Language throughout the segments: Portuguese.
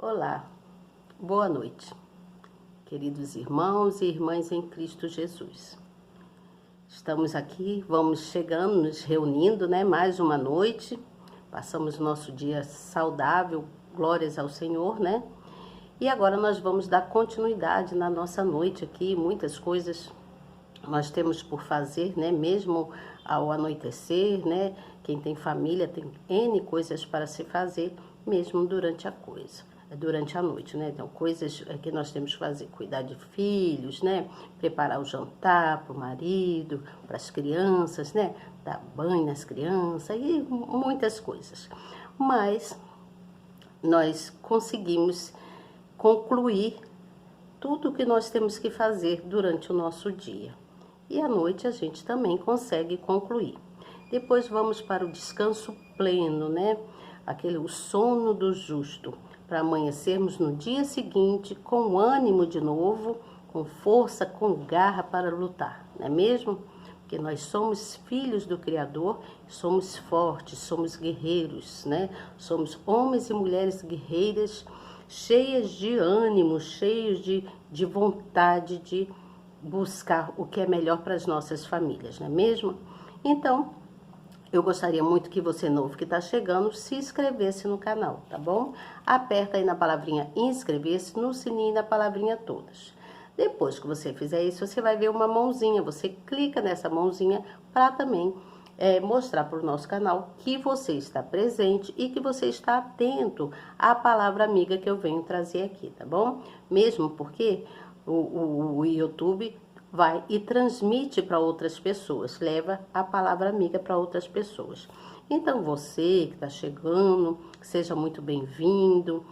Olá, boa noite, queridos irmãos e irmãs em Cristo Jesus. Estamos aqui, vamos chegando, nos reunindo, mais uma noite. Passamos nosso dia saudável, glórias ao Senhor, E agora nós vamos dar continuidade na nossa noite aqui, muitas coisas nós temos por fazer, Mesmo ao anoitecer, Quem tem família tem N coisas para se fazer, mesmo durante a noite, Então, coisas que nós temos que fazer, cuidar de filhos, Preparar o jantar para o marido, para as crianças, Dar banho nas crianças e muitas coisas. Mas nós conseguimos concluir tudo o que nós temos que fazer durante o nosso dia. E à noite a gente também consegue concluir. Depois vamos para o descanso pleno, o sono do justo, para amanhecermos no dia seguinte com ânimo de novo, com força, com garra para lutar, não é mesmo? Porque nós somos filhos do Criador, somos fortes, somos guerreiros, Somos homens e mulheres guerreiras, cheias de ânimo, cheios de vontade de buscar o que é melhor para as nossas famílias, não é mesmo? Então, eu gostaria muito que você novo que está chegando se inscrevesse no canal, tá bom? Aperta aí na palavrinha inscrever-se, no sininho da palavrinha todas. Depois que você fizer isso, você vai ver uma mãozinha, você clica nessa mãozinha para também mostrar para o nosso canal que você está presente e que você está atento à palavra amiga que eu venho trazer aqui, tá bom? Mesmo porque o YouTube vai e transmite para outras pessoas, leva a palavra amiga para outras pessoas. Então você que está chegando, seja muito bem-vindo,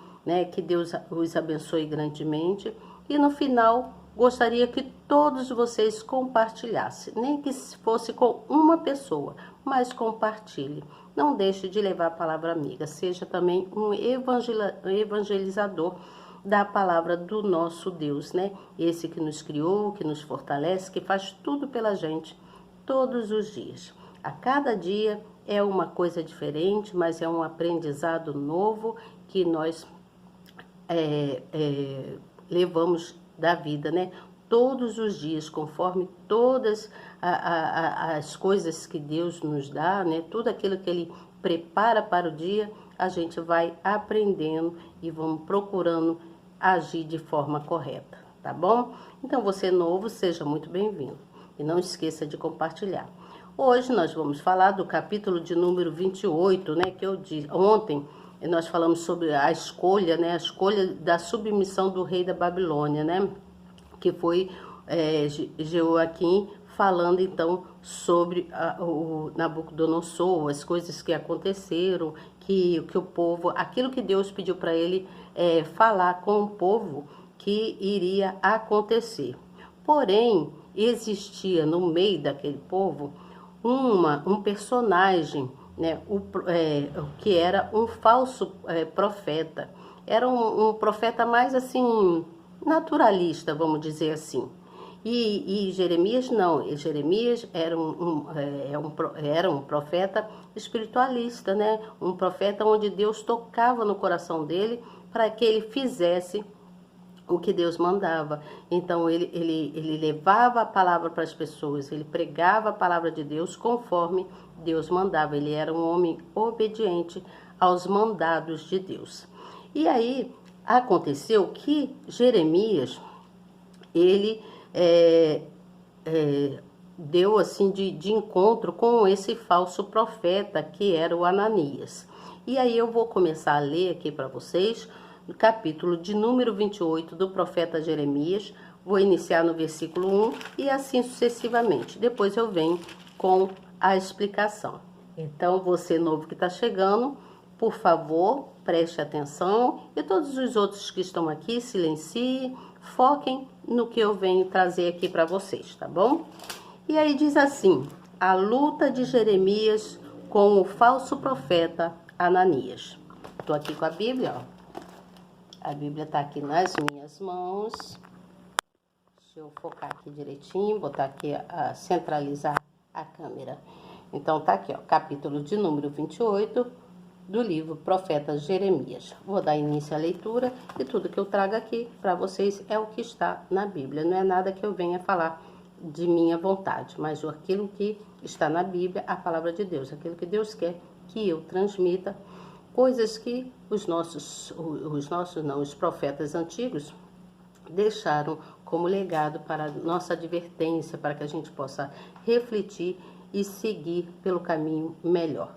Que Deus os abençoe grandemente. E no final, gostaria que todos vocês compartilhassem, nem que fosse com uma pessoa, mas compartilhe. Não deixe de levar a palavra amiga, seja também um evangelizador da palavra do nosso Deus, Esse que nos criou, que nos fortalece, que faz tudo pela gente, todos os dias. A cada dia é uma coisa diferente, mas é um aprendizado novo que nós levamos da vida, Todos os dias, conforme todas as coisas que Deus nos dá, Tudo aquilo que Ele prepara para o dia, a gente vai aprendendo e vamos procurando agir de forma correta, tá bom? Então, você novo, seja muito bem-vindo. E não esqueça de compartilhar. Hoje nós vamos falar do capítulo de número 28, que eu disse. Ontem nós falamos sobre a escolha, a escolha da submissão do rei da Babilônia, Que foi Jeoaquim falando então sobre o Nabucodonosor, as coisas que aconteceram, que o povo, aquilo que Deus pediu para ele falar com o povo que iria acontecer. Porém, existia no meio daquele povo um personagem, que era um falso profeta. Era um profeta mais assim, naturalista, vamos dizer assim. E Jeremias não, Jeremias era um profeta espiritualista, Um profeta onde Deus tocava no coração dele para que ele fizesse o que Deus mandava. Então ele levava a palavra para as pessoas, ele pregava a palavra de Deus conforme Deus mandava. Ele era um homem obediente aos mandados de Deus. E aí aconteceu que Jeremias, ele deu assim de encontro com esse falso profeta que era o Ananias. E aí eu vou começar a ler aqui para vocês no capítulo de número 28 do profeta Jeremias. Vou iniciar no versículo 1 e assim sucessivamente. Depois eu venho com a explicação. Então, você novo que está chegando, por favor, preste atenção. E todos os outros que estão aqui, silencie, foquem no que eu venho trazer aqui para vocês, tá bom? E aí diz assim: a luta de Jeremias com o falso profeta Ananias. Estou aqui com a Bíblia, ó. A Bíblia está aqui nas minhas mãos. Deixa eu focar aqui direitinho, botar aqui, centralizar a câmera. Então, tá aqui, ó, capítulo de número 28, do livro Profeta Jeremias. Vou dar início à leitura e tudo que eu trago aqui para vocês é o que está na Bíblia. Não é nada que eu venha falar de minha vontade, mas aquilo que está na Bíblia, a palavra de Deus, aquilo que Deus quer que eu transmita, coisas que os profetas antigos deixaram como legado para nossa advertência, para que a gente possa refletir e seguir pelo caminho melhor.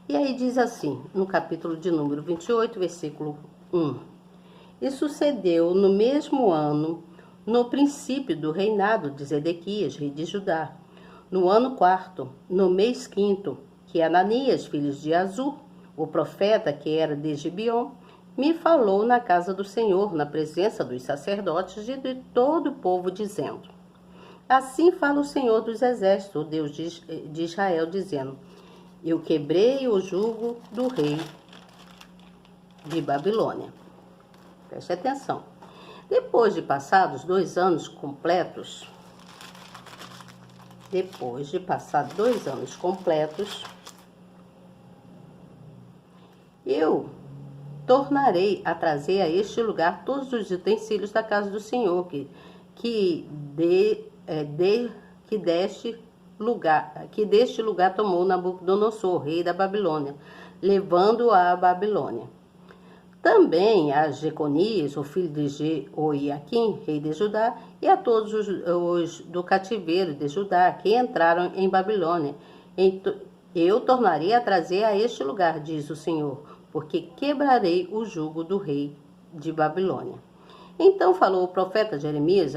E aí diz assim, no capítulo de número 28, versículo 1. E sucedeu no mesmo ano, no princípio do reinado de Zedequias, rei de Judá, no ano 4º, no mês 5º, que Ananias, filho de Azur, o profeta que era de Gibeon, me falou na casa do Senhor, na presença dos sacerdotes e de todo o povo, dizendo: Assim fala o Senhor dos Exércitos, o Deus de Israel, dizendo: Eu quebrei o jugo do rei de Babilônia. Preste atenção. Depois de passados 2 anos completos, eu tornarei a trazer a este lugar todos os utensílios da casa do Senhor, que deste lugar tomou Nabucodonosor, rei da Babilônia, levando-o à Babilônia. Também a Jeconias, o filho de Jeoiaquim, rei de Judá, e a todos os do cativeiro de Judá que entraram em Babilônia. Eu tornarei a trazer a este lugar, diz o Senhor, porque quebrarei o jugo do rei de Babilônia. Então falou o profeta Jeremias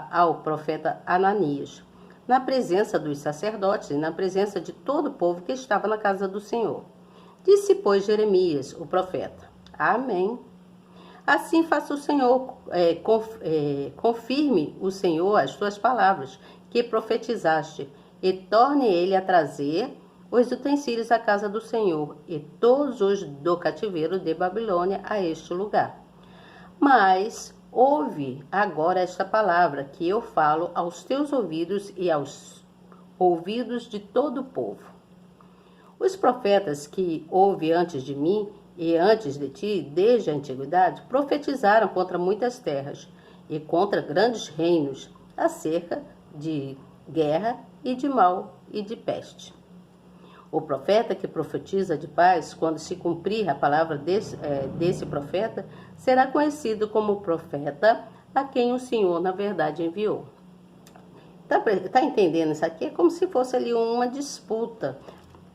ao profeta Ananias, na presença dos sacerdotes e na presença de todo o povo que estava na casa do Senhor. Disse, pois, Jeremias, o profeta: Amém. Assim faça o Senhor, confirme o Senhor as tuas palavras que profetizaste, e torne ele a trazer os utensílios à casa do Senhor, e todos os do cativeiro de Babilônia a este lugar. Mas ouve agora esta palavra que eu falo aos teus ouvidos e aos ouvidos de todo o povo. Os profetas que houve antes de mim e antes de ti, desde a antiguidade, profetizaram contra muitas terras e contra grandes reinos, acerca de guerra e de mal e de peste. O profeta que profetiza de paz, quando se cumprir a palavra desse profeta, será conhecido como o profeta a quem o Senhor, na verdade, enviou. Tá entendendo isso aqui? É como se fosse ali uma disputa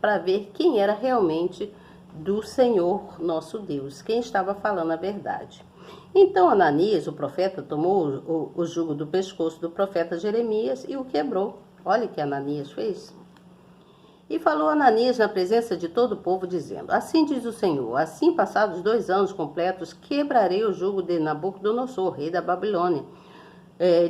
para ver quem era realmente do Senhor nosso Deus, quem estava falando a verdade. Então Ananias, o profeta, tomou o jugo do pescoço do profeta Jeremias e o quebrou. Olha o que Ananias fez. E falou Ananias na presença de todo o povo, dizendo: Assim diz o Senhor, assim passados 2 anos completos, quebrarei o jugo de Nabucodonosor, rei da Babilônia,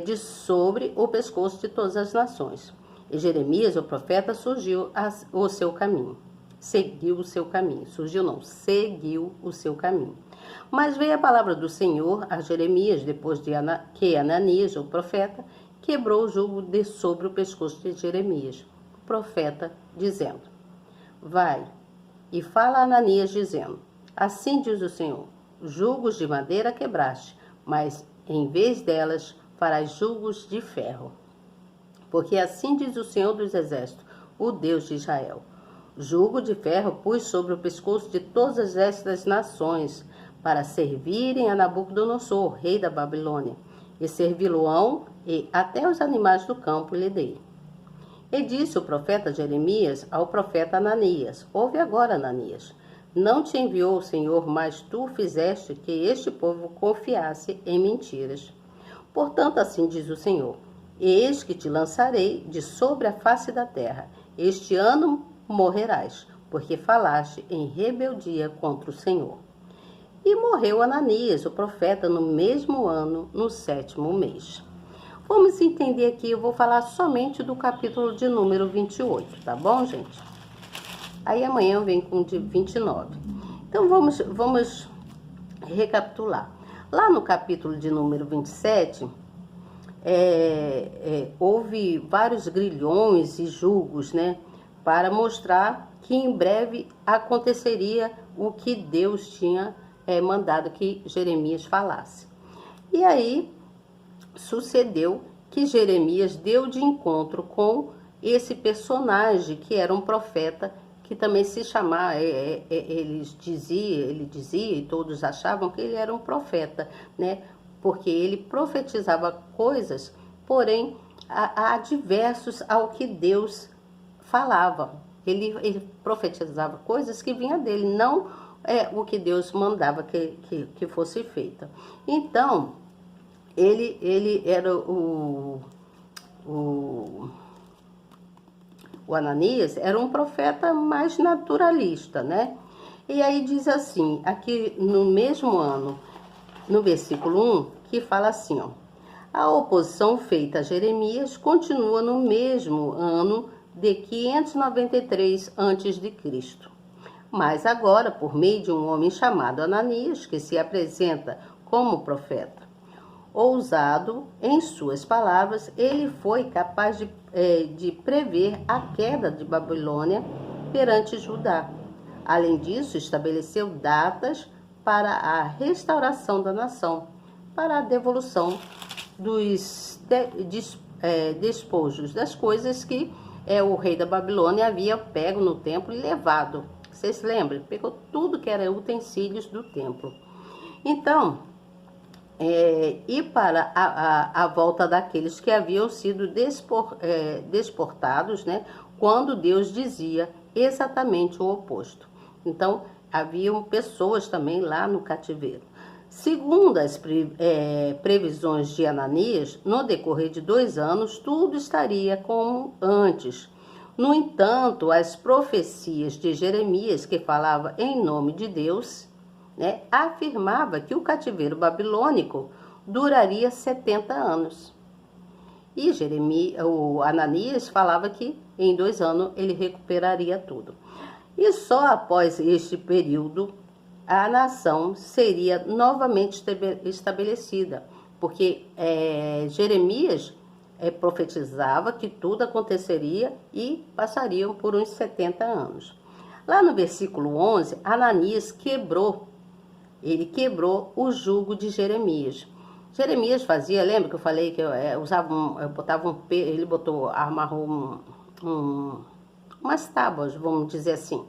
de sobre o pescoço de todas as nações. E Jeremias, o profeta, seguiu o seu caminho. Seguiu o seu caminho. Mas veio a palavra do Senhor a Jeremias, depois que Ananias, o profeta, quebrou o jugo de sobre o pescoço de Jeremias, o profeta, dizendo: Vai e fala a Ananias, dizendo: Assim diz o Senhor, jugos de madeira quebraste, mas em vez delas farás jugos de ferro. Porque assim diz o Senhor dos Exércitos, o Deus de Israel: Jugo de ferro pus sobre o pescoço de todas estas nações, para servirem a Nabucodonosor, rei da Babilônia, e servi-lo-ão, e até os animais do campo lhe dei. E disse o profeta Jeremias ao profeta Ananias: Ouve agora, Ananias, não te enviou o Senhor, mas tu fizeste que este povo confiasse em mentiras. Portanto, assim diz o Senhor: Eis que te lançarei de sobre a face da terra. Este ano morrerás, porque falaste em rebeldia contra o Senhor. E morreu Ananias, o profeta, no mesmo ano, no 7º mês. Vamos entender aqui, eu vou falar somente do capítulo de número 28, tá bom, gente? Aí amanhã eu venho com o de 29. Então vamos recapitular. Lá no capítulo de número 27, houve vários grilhões e julgos, né? Para mostrar que em breve aconteceria o que Deus tinha mandado que Jeremias falasse. E aí sucedeu que Jeremias deu de encontro com esse personagem que era um profeta, que também se chamava, ele dizia e todos achavam que ele era um profeta, né? Porque ele profetizava coisas, porém adversos ao que Deus falava. Ele profetizava coisas que vinham dele, não o que Deus mandava que fosse feita. Então, ele era o Ananias era um profeta mais naturalista, né? E aí diz assim, aqui no mesmo ano, no versículo 1, que fala assim, ó: a oposição feita a Jeremias continua no mesmo ano de 593 a.C. Mas agora, por meio de um homem chamado Ananias, que se apresenta como profeta. Ousado em suas palavras, ele foi capaz de prever a queda de Babilônia perante Judá. Além disso, estabeleceu datas para a restauração da nação, para a devolução dos despojos, das coisas que o rei da Babilônia havia pego no templo e levado. Vocês se lembram? Pegou tudo que era utensílios do templo. Então, e para a volta daqueles que haviam sido deportados, né, quando Deus dizia exatamente o oposto. Então, haviam pessoas também lá no cativeiro. Segundo as previsões de Ananias, no decorrer de 2 anos, tudo estaria como antes. No entanto, as profecias de Jeremias, que falava em nome de Deus, né, afirmava que o cativeiro babilônico duraria 70 anos. E o Ananias falava que em 2 anos ele recuperaria tudo. E só após este período a nação seria novamente estabelecida, porque Jeremias profetizava que tudo aconteceria e passariam por uns 70 anos. Lá no versículo 11, Ananias quebrou o jugo de Jeremias. Jeremias fazia, lembra que eu falei que ele amarrou umas tábuas, vamos dizer assim,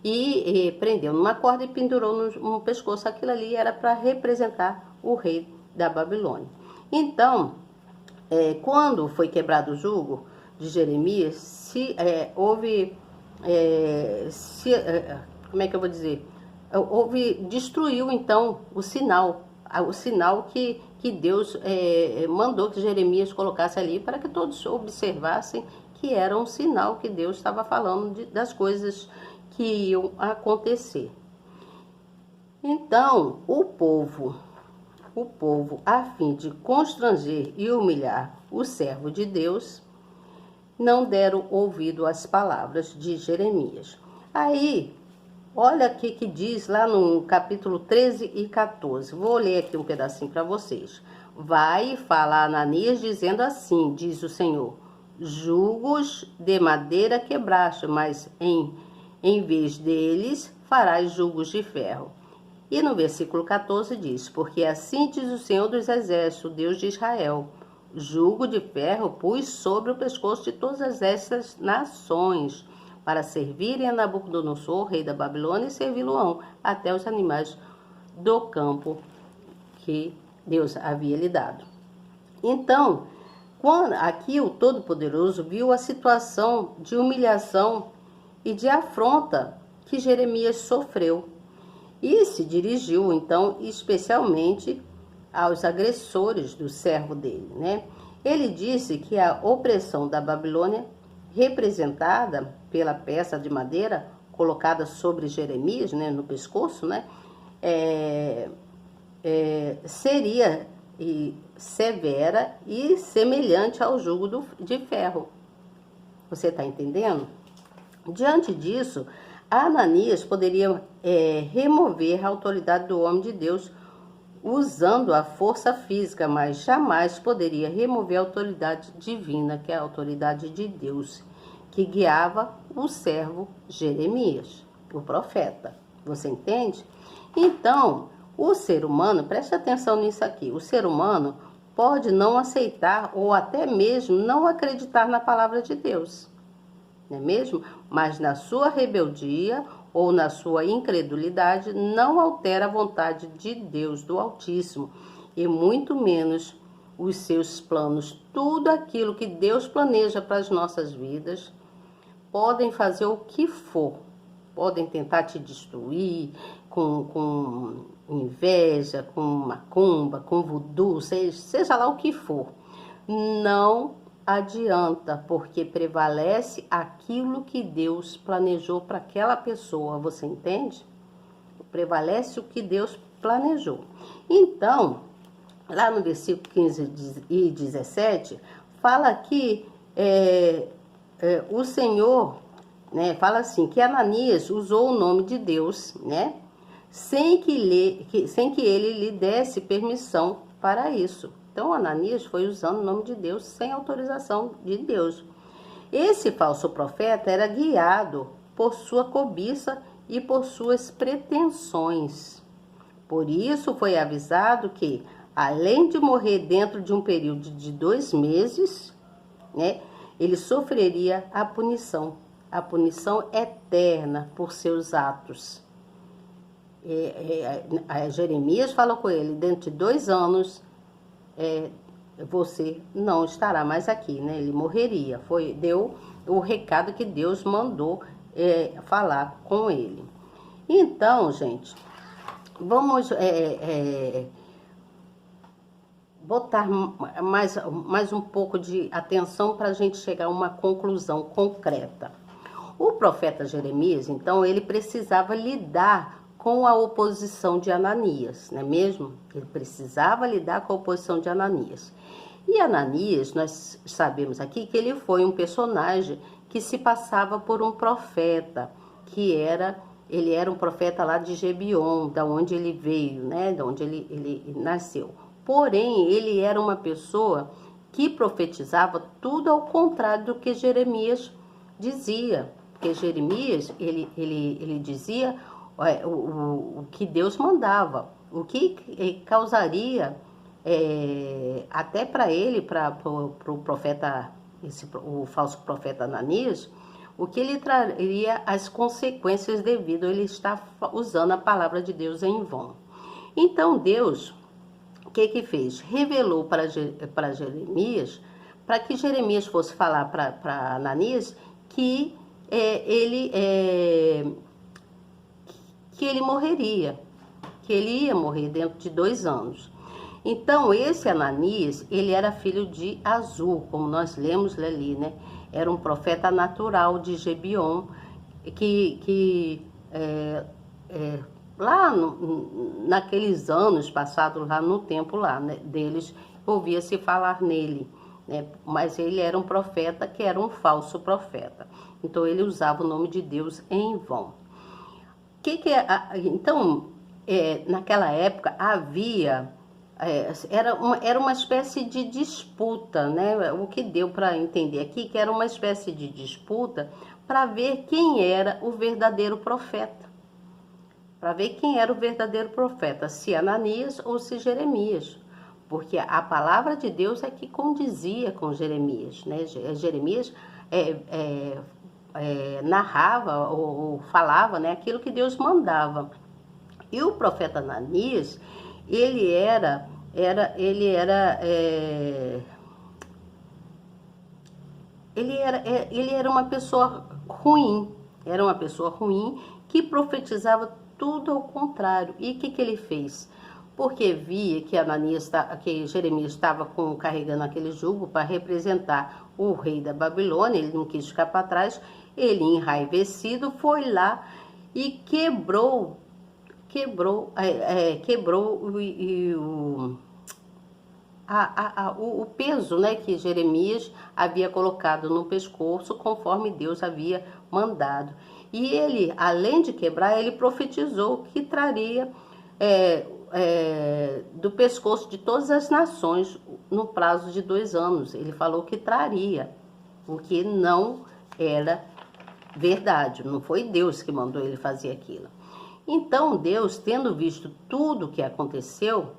e prendeu numa corda e pendurou no pescoço. Aquilo ali era para representar o rei da Babilônia. Então, quando foi quebrado o jugo de Jeremias, destruiu então o sinal que Deus mandou que Jeremias colocasse ali, para que todos observassem que era um sinal que Deus estava falando das coisas que iam acontecer. Então, o povo, a fim de constranger e humilhar o servo de Deus, não deram ouvido às palavras de Jeremias. Aí, olha o que diz lá no capítulo 13 e 14. Vou ler aqui um pedacinho para vocês. Vai falar Ananias dizendo assim, diz o Senhor: jugos de madeira quebraste, mas em vez deles farás jugos de ferro. E no versículo 14 diz: porque assim diz o Senhor dos Exércitos, Deus de Israel: jugo de ferro pus sobre o pescoço de todas essas nações, para servirem a Nabucodonosor, rei da Babilônia, e servi-lo-ão até os animais do campo que Deus havia lhe dado. Então, aqui o Todo-Poderoso viu a situação de humilhação e de afronta que Jeremias sofreu e se dirigiu, então, especialmente aos agressores do servo dele, né? Ele disse que a opressão da Babilônia, representada pela peça de madeira colocada sobre Jeremias, né, no pescoço, né, seria severa e semelhante ao jugo de ferro. Você está entendendo? Diante disso, Ananias poderia remover a autoridade do homem de Deus usando a força física, mas jamais poderia remover a autoridade divina, que é a autoridade de Deus, que guiava o servo Jeremias, o profeta. Você entende? Então, o ser humano, preste atenção nisso aqui, o ser humano pode não aceitar ou até mesmo não acreditar na palavra de Deus, não é mesmo? Mas na sua rebeldia ou na sua incredulidade não altera a vontade de Deus, do Altíssimo, e muito menos os seus planos. Tudo aquilo que Deus planeja para as nossas vidas, podem fazer o que for, podem tentar te destruir com inveja, com macumba, com voodoo, seja lá o que for. Não adianta, porque prevalece aquilo que Deus planejou para aquela pessoa, você entende? Prevalece o que Deus planejou. Então, lá no versículo 15 e 17, fala que o Senhor, né, fala assim, que Ananias usou o nome de Deus, né, sem que ele lhe desse permissão para isso. Então, Ananias foi usando o nome de Deus sem autorização de Deus. Esse falso profeta era guiado por sua cobiça e por suas pretensões. Por isso foi avisado que, além de morrer dentro de um período de 2 meses, né, ele sofreria a punição eterna por seus atos. Jeremias falou com ele, dentro de 2 anos, você não estará mais aqui, né? Ele morreria. Deu o recado que Deus mandou falar com ele. Então, gente, vamos botar mais um pouco de atenção para a gente chegar a uma conclusão concreta. O profeta Jeremias, então, ele precisava lidar com a oposição de Ananias, não é mesmo? Ele precisava lidar com a oposição de Ananias. E Ananias, nós sabemos aqui que ele foi um personagem que se passava por um profeta, ele era um profeta lá de Gibeon, da onde ele veio, né? Da onde ele nasceu. Porém, ele era uma pessoa que profetizava tudo ao contrário do que Jeremias dizia. Porque Jeremias, ele dizia o que Deus mandava, o que causaria até para ele, para o profeta, o falso profeta Ananias, o que ele traria as consequências devido a ele estar usando a palavra de Deus em vão. Então Deus, o que fez? Revelou para Jeremias, para que Jeremias fosse falar para Ananias que ele morreria, que ele ia morrer dentro de 2 anos. Então, esse Ananias, ele era filho de Azur, como nós lemos ali, né? Era um profeta natural de Gibeon, que lá naqueles anos passados, lá no tempo lá, né, deles, ouvia-se falar nele, né? Mas ele era um profeta que era um falso profeta. Então, ele usava o nome de Deus em vão. Então, naquela época havia, era uma espécie de disputa, né? O que deu para entender aqui, que era uma espécie de disputa para ver quem era o verdadeiro profeta. Para ver quem era o verdadeiro profeta, se Ananias ou se Jeremias. Porque a palavra de Deus é que condizia com Jeremias, né? Jeremias narrava ou falava, né, aquilo que Deus mandava. E o profeta Ananias, ele era uma pessoa ruim, que profetizava tudo ao contrário. E o que ele fez? Porque via que Jeremias estava carregando aquele jugo para representar o rei da Babilônia, ele não quis ficar para trás, ele, enraivecido, foi lá e quebrou o peso, né, que Jeremias havia colocado no pescoço, conforme Deus havia mandado. E ele, além de quebrar, ele profetizou que traria do pescoço de todas as nações no prazo de 2 anos. Ele falou que traria, o que não era verdade, não foi Deus que mandou ele fazer aquilo. Então Deus, tendo visto tudo o que aconteceu,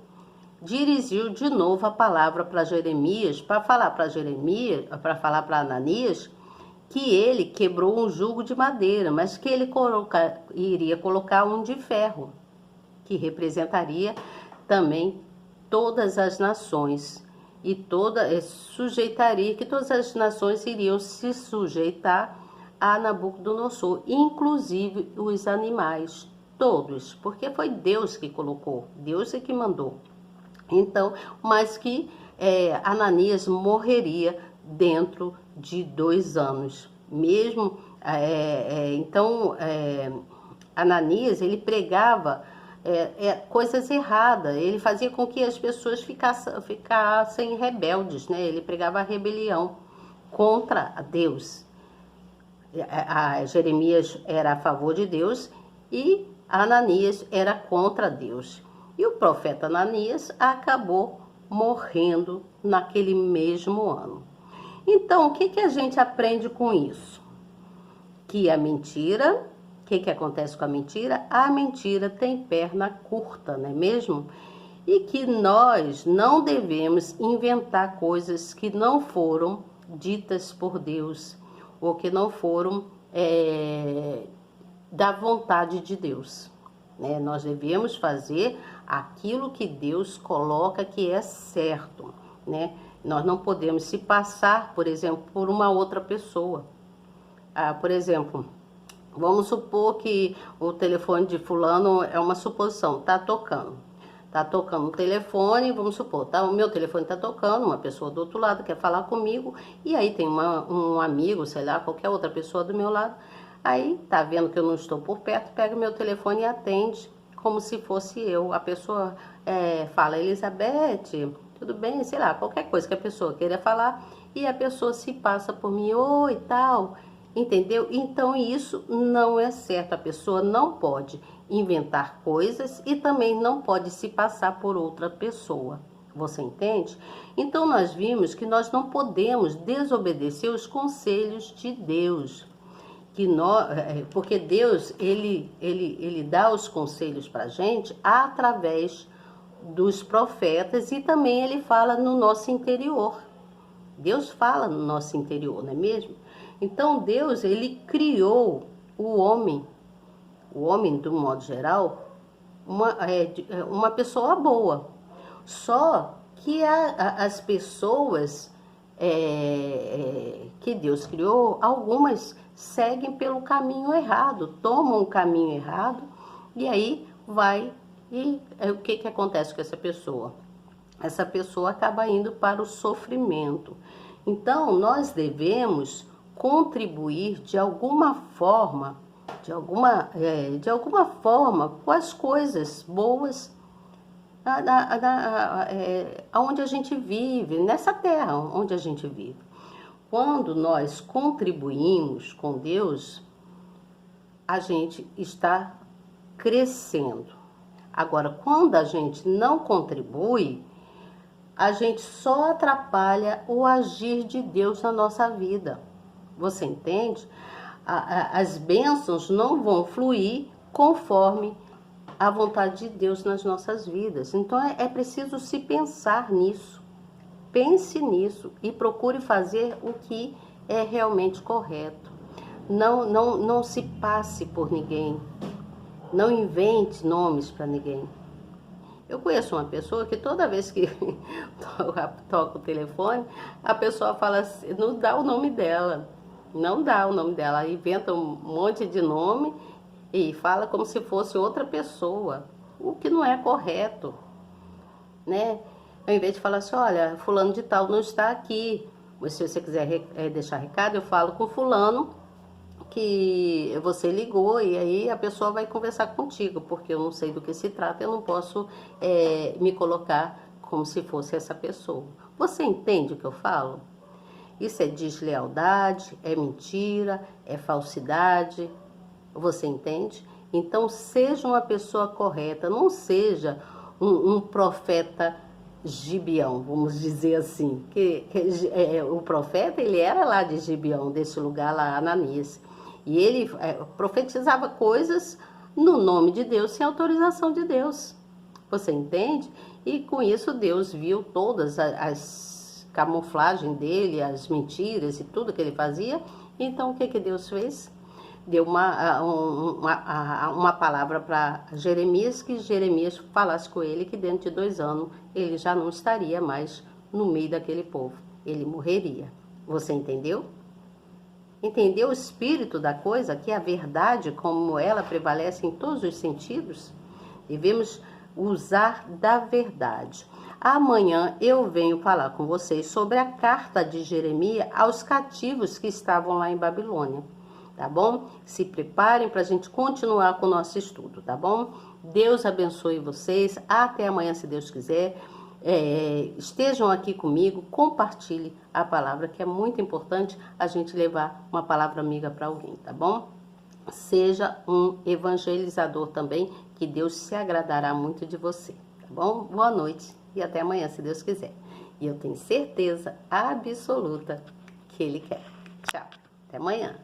dirigiu de novo a palavra para Jeremias, para falar para Ananias, que ele quebrou um jugo de madeira, mas que ele iria colocar um de ferro, que representaria também todas as nações, e sujeitaria, que todas as nações iriam se sujeitar a Nabucodonosor, inclusive os animais, todos, porque foi Deus que colocou, Deus é que mandou. Então, mas que Ananias morreria dentro de 2 anos. Mesmo, Ananias, ele pregava coisas erradas, ele fazia com que as pessoas ficassem rebeldes, né? Ele pregava a rebelião contra Deus. Jeremias era a favor de Deus e Ananias era contra Deus. E o profeta Ananias acabou morrendo naquele mesmo ano. Então, o que a gente aprende com isso? Que a mentira, o que acontece com a mentira? A mentira tem perna curta, não é mesmo? E que nós não devemos inventar coisas que não foram ditas por Deus, ou que não foram da vontade de Deus. Né? Nós devemos fazer aquilo que Deus coloca que é certo. Né? Nós não podemos se passar, por exemplo, por uma outra pessoa. Por exemplo, vamos supor que o telefone de fulano é uma suposição, está tocando o telefone, vamos supor, o meu telefone está tocando, uma pessoa do outro lado quer falar comigo, e aí tem um amigo, sei lá, qualquer outra pessoa do meu lado, aí tá vendo que eu não estou por perto, pega o meu telefone e atende, como se fosse eu. A pessoa fala, Elizabeth, tudo bem, sei lá, qualquer coisa que a pessoa queira falar, e a pessoa se passa por mim, oi, tal, entendeu? Então isso não é certo, a pessoa não pode inventar coisas e também não pode se passar por outra pessoa. Você entende? Então nós vimos que nós não podemos desobedecer os conselhos de Deus, porque Deus ele dá os conselhos para a gente através dos profetas e também ele fala no nosso interior. Deus fala no nosso interior, não é mesmo? Então Deus ele criou o homem do modo geral, uma pessoa boa. Só que as pessoas que Deus criou, algumas seguem pelo caminho errado, tomam o caminho errado, e aí o que acontece com essa pessoa? Essa pessoa acaba indo para o sofrimento. Então, nós devemos contribuir de alguma forma com as coisas boas onde a gente vive, nessa terra onde a gente vive. Quando nós contribuímos com Deus, a gente está crescendo. Agora, quando a gente não contribui, a gente só atrapalha o agir de Deus na nossa vida. Você entende? As bênçãos não vão fluir conforme a vontade de Deus nas nossas vidas. Então é preciso se pensar nisso. Pense nisso e procure fazer o que é realmente correto. Não se passe por ninguém. Não invente nomes para ninguém. Eu conheço uma pessoa que toda vez que toca o telefone, a pessoa fala assim, não dá o nome dela. Não dá o nome dela, inventa um monte de nome e fala como se fosse outra pessoa, o que não é correto, né? Ao invés de falar assim, olha, fulano de tal não está aqui, mas se você quiser deixar recado, eu falo com fulano que você ligou e aí a pessoa vai conversar contigo, porque eu não sei do que se trata, eu não posso me colocar como se fosse essa pessoa. Você entende o que eu falo? Isso é deslealdade, é mentira, é falsidade, você entende? Então seja uma pessoa correta, não seja um profeta Gibeão, vamos dizer assim. O profeta, ele era lá de Gibeão, desse lugar lá, Ananias. E ele profetizava coisas no nome de Deus, sem autorização de Deus. Você entende? E com isso Deus viu todas as camuflagens dele, as mentiras e tudo que ele fazia. Então o que Deus fez? Deu uma palavra para Jeremias, que Jeremias falasse com ele que dentro de 2 anos ele já não estaria mais no meio daquele povo. Ele morreria. Você entendeu? Entendeu o espírito da coisa? Que a verdade, como ela prevalece em todos os sentidos? Devemos usar da verdade. Amanhã eu venho falar com vocês sobre a carta de Jeremias aos cativos que estavam lá em Babilônia. Tá bom? Se preparem para a gente continuar com o nosso estudo, tá bom? Deus abençoe vocês. Até amanhã, se Deus quiser. Estejam aqui comigo, compartilhe a palavra, que é muito importante a gente levar uma palavra amiga para alguém, tá bom? Seja um evangelizador também, que Deus se agradará muito de você, tá bom? Boa noite e até amanhã, se Deus quiser. E eu tenho certeza absoluta que Ele quer. Tchau, até amanhã.